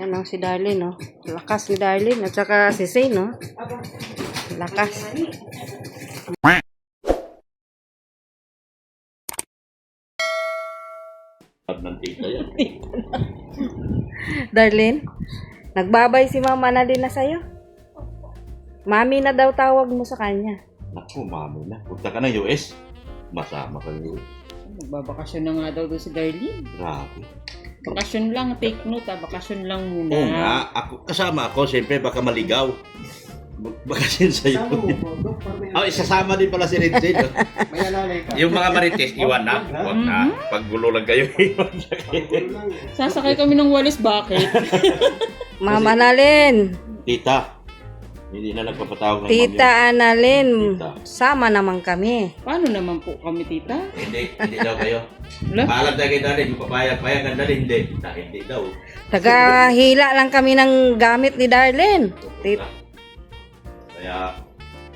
Yan o, si Darlene, no? Lakas ni Darlene. At saka si Zane, no? Lakas. Darlene, nagbabay si Mama na din na sa'yo. Mami na daw tawag mo sa kanya. Naku, mami na. Punta ka ng US. Masama ka ng US. Magbabakasyon na nga daw doon si Darlene. Grabe. Bakasyon lang, take note bakasyon lang muna. Oo nga, kasama ako, siyempre baka maligaw. Bakasyon sa'yo. Oh, isasama din pala si Renzel. Yung mga marites, iwan na. Huwag na. Paggulo lang kayo, iwan na kayo. Sasakay kami ng walis, bakit? Mama Annalyn. Tita, hindi na nagpapatawag ng Tita Annalyn. Tita. Sama naman kami. Paano naman po kami, tita? Hindi daw kayo. Wala? Paalam tayo kay Darlene, yung papayag ang Darlene, hindi daw. Taga-hila lang kami ng gamit ni Darlene. Kaya,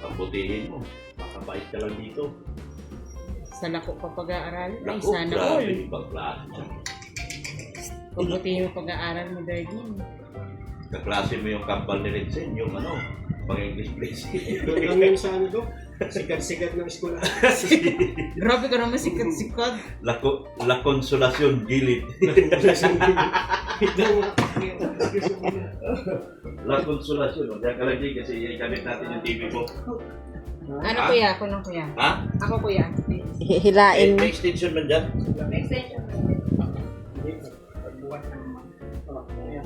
pambutihin mo. Makabait ka lang dito. Sa lako pa pag-aaral? Ay, Naku, sana grabe, all. ibang klase. Pagbuti yung pag-aaral mo, Darlene. Kaklase mo yung kampal ni Renzel, yung ano, pang-English place. Doon lang yun sa ano do, sikat-sikat ng eskwela. Grabe ka naman sikat-sikat. La Consolacion Gilid. La Consolacion, diyan ka lang din kasi i-connect natin yung TV mo. Ano kuya? Ako nung kuya. Ha? Ako kuya. Hilain mo. May extension man dyan? Extension.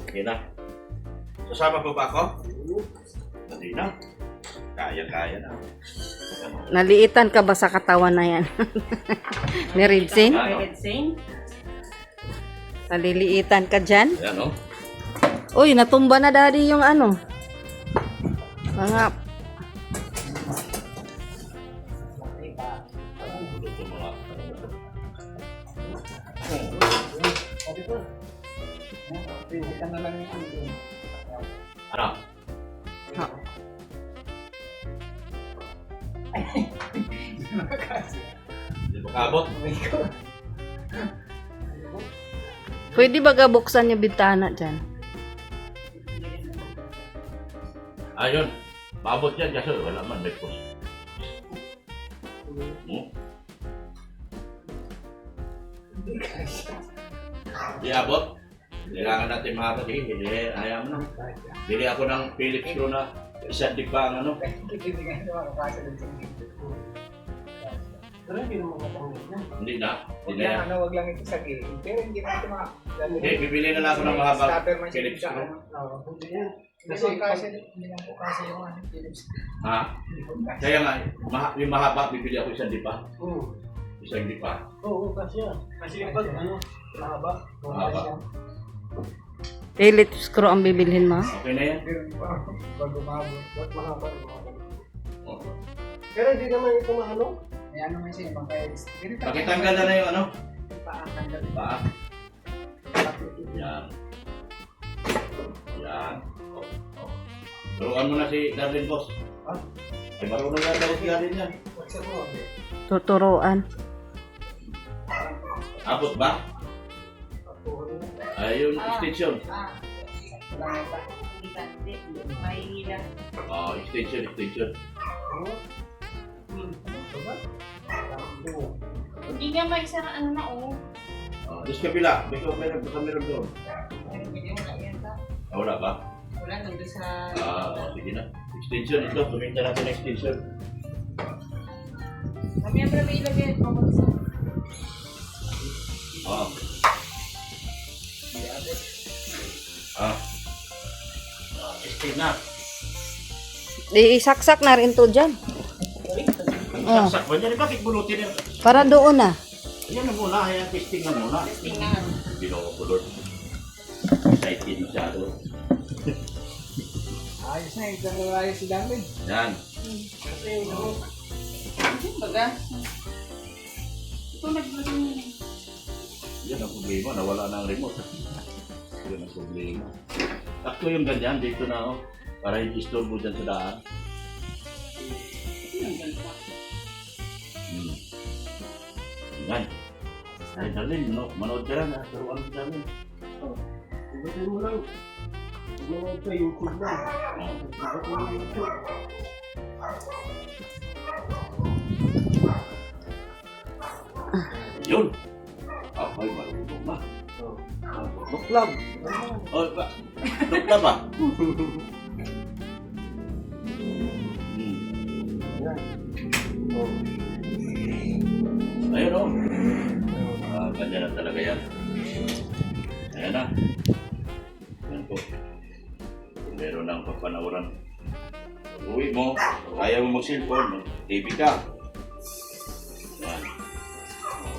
Okay na. Sasama po ba ako? Hindi na. Kaya na. Naliitan ka ba sa katawan na yan? Ni Ridsin? Naliliitan ka dyan? Ayan o. Uy, natumba na daddy yung ano. Mga... Ano? Ha. Hindi mo kabot? Pwede ba buksan yung bintana dyan? Ayun. Maabot yan kasi wala man may post. Di abot. Kailangan natin maabot. Hindi, ayaw mo na. Bili ako ng Philips Screw na isang digba ang ano. Pero hindi naman matanggal na. Hindi na. Huwag lang, wag lang ito sa gilid. Pero hindi na ito Hindi, bibili na lang ako ng mahabang Stopper man siya Philips sa Screw. ano. Hindi yan. Kasi kasi, hindi lang po kasi yung ano, Philips. Ha? Kaya nga, yung mahaba, bibili ako isang dipa. Oo. Isang dipa. Oo, kasi yan. Kasi yung pag ano, mahaba. Mahaba. Philips screw ang bibilhin mo? Okay na yan? Pero pag umabot. Ba't mahaba? Mahaba. Oh. Pero hindi naman ito maano. May ano man siya, pang kaya. Pakitanggal na yung ano? Paakandal. Paa. Yan. Yan. Oh, oh. Turuan mo na si Darlene, boss. Ha? Ay, marunong na daw si Darlene yan. What's up mo? Tuturuan. Abot ba? Ay, yung extension. Oh, extension. Hindi nga may isang ano na oh. Oh, doon sa kabila. Meron doon. Ah, wala ba? Wala, nandun sa... Sige na. Extension ito. Tuminta natin ng extension. Kami ang may ilagay. Oh. Extend na. Isaksak na rin to dyan. Oh. Saksak ba niya? Bakit bulutin yan? Para doon na. Ayan na muna. Ayan, testing na muna. Tingnan. Binokulot. Excited masyado. Ayos na, ito na ayos si Darwin. Yan. Kasi ano, Baga. Ito naglagay Yan ang problema. Nawala na ang remote. Yan ang problema. Takto yung ganyan. Dito na oh. Para hindi istorbo dyan sa daan. Yan. Ay, Darlene, manood ka lang ha. Turuan mo sa amin. ibatin mo lang. Mga ito, YouTube na. Bakit mga YouTube? Yun. Okay, marunong na. Duklab. Oh, ba? Duklab ba? Yan. Oh. Ayun o. Ganyan na talaga yan. Ayan na. Yan po. Meron ng papanauran. Pag-uwi mo, kung ayaw mo mag-cellphone, TV ka. Yan.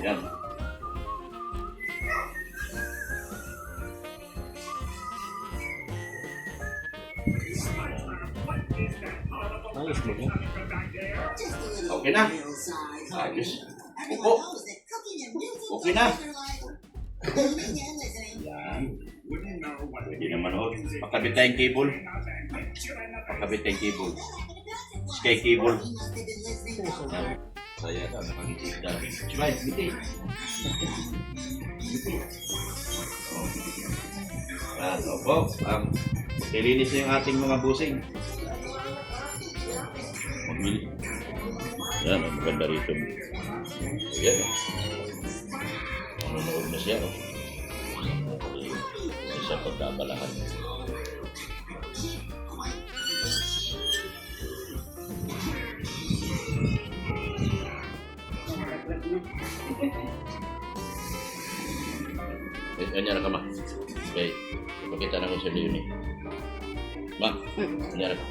Yan. Ayos mo yan. Okay na. Ayos. Upo. Okay na. Yan. Pwede naman o. Pakabit tayong cable. Pakabit tayong cable. Sky cable. Yan. Saya na. Nakangikita. Subay, biti. Yan. Opo. Nilinis na yung ating mga busing. Magmili. Yan. Ang maganda rito. Yan. Manonood na siya. Isa pagkabalahan. Ganyan ka, ma. Okay. Ipakita na ko sa Leonie. Ma, ganyan ka.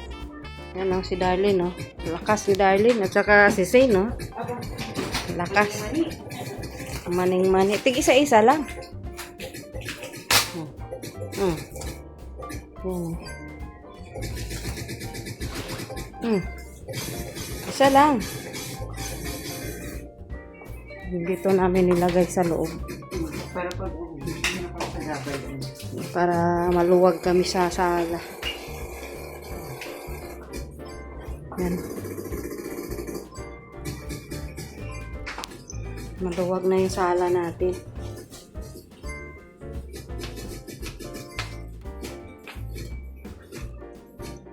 Yan ang si Darlene, no? Lakas si Darlene at saka si Zane, no? Lakas. Maning-mani. Tig isa-isa lang. Isa lang. Dito namin nilagay sa loob. Para pag nakapagabay. Para maluwag kami sa sala. Yan. Maluwag na yung sala natin.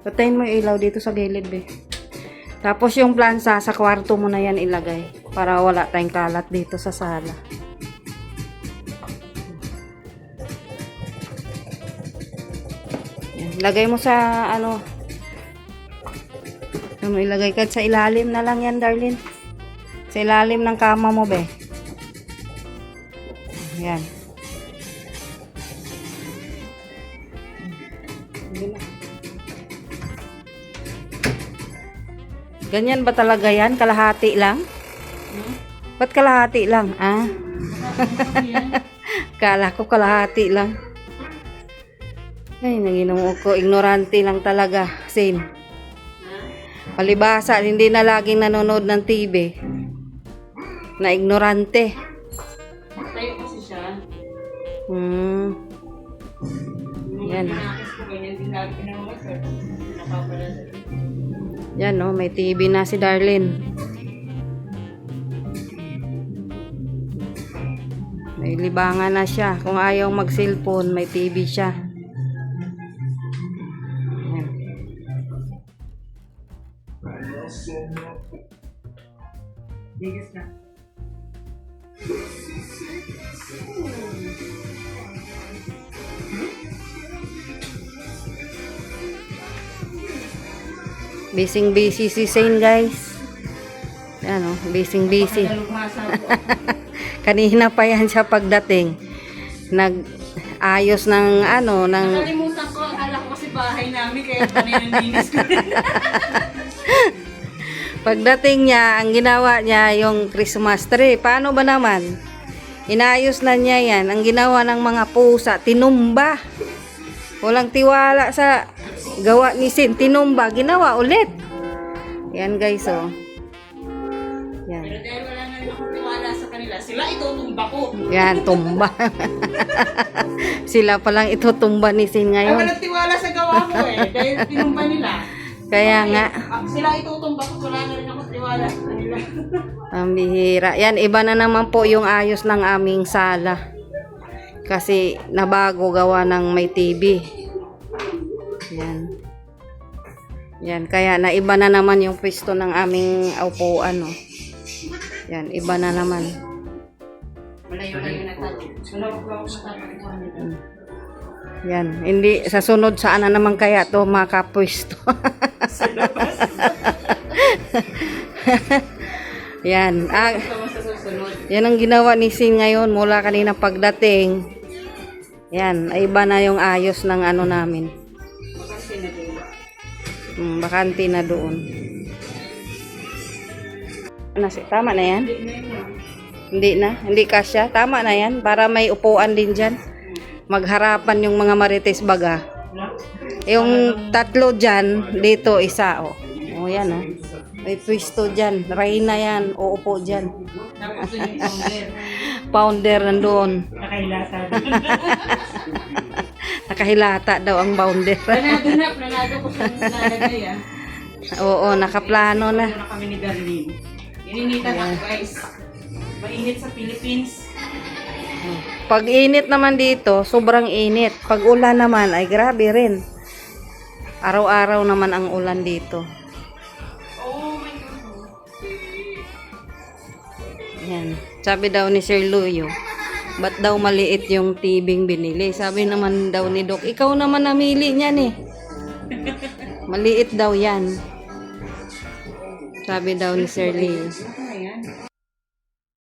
Patayin mo yung ilaw dito sa gilid, be. Tapos yung plansa sa kwarto mo na yan ilagay. Para wala tayong kalat dito sa sala. Yan. Lagay mo sa ano. Ano ilagay ka sa ilalim na lang yan, Darlene. Sa ilalim ng kama mo, be. Yan. Ganyan ba talaga yan? Kalahati lang? Ba't kalahati lang? Ah? Kala ko kalahati lang. Ay, nanginom ko. Ignorante lang talaga. Sin. Palibasa, hindi na laging nanonood ng TV. Na ignorante. Tayo kasi siya. Yan. Nakakis ko ganyan din lagi pinangas. Napapala sa Yan, no? May TV na si Darlene. May libangan na siya. Kung ayaw mag-cellphone, may TV siya. Yan. biggest na. Busy si Zane, guys. Yan, oh, busy. Kanina pa yan siya pagdating. Nag-ayos ng ano, ng... Nakalimutan ko, akala ko kasi bahay namin, kaya panininis ko rin. Pagdating niya, ang ginawa niya yung Christmas tree. Paano ba naman? Inayos na niya yan. Ang ginawa ng mga pusa, tinumba. Walang tiwala sa gawa ni Sin. Tinumba, ginawa ulit. Yan, guys, oh. Yan. Pero dahil wala na rin akong tiwala sa kanila, sila itutumba ko. Yan, tumba. Sila palang itutumba ni Sin Ay, ngayon. walang tiwala sa gawa mo eh, dahil tinumba nila. Kaya nga, Sila itutumba ko, wala na rin akong tiwala sa kanila. ang bihira. Yan, iba na naman po yung ayos ng aming sala. Kasi nabago gawa ng may TV. Yan. Yan, kaya naiba na naman yung pwesto ng aming upuan, no. Yan, iba na naman. Malayo-layo na tayo. Malayo-layo na tayo. Yan, hindi sa sunod saan na naman kaya to makapwesto. Yan, Sa susunod. yan ang ginawa ni Sin ngayon mula kanina pagdating. Yan, ay iba na yung ayos ng ano namin. Makasi na din. Bakante na doon. Tama na yan? Hindi na? Hindi kasya? Tama na yan? Para may upuan din dyan. Magharapan yung mga marites baga. Yung tatlo dyan, dito isa. O yan o. May pwesto dyan. Reyna yan. Uupo dyan. Tapos yun yung founder. Founder nandoon. Nakailata. Nakahilata daw ang founder. Planado ko sa nalagay ah. Oo, nakaplano na. Ano na kami ni Darlene. Ininitan ako guys. Mainit sa Philippines. Pag init naman dito, sobrang init. Pag ulan naman, ay grabe rin. Araw-araw naman ang ulan dito. Oh my God. Yan. Sabi daw ni Sir Luyo, ba't daw maliit yung tibing binili? Sabi naman daw ni Doc, ikaw naman namili niyan eh. Maliit daw yan. Sabi daw ni Sir Luyo.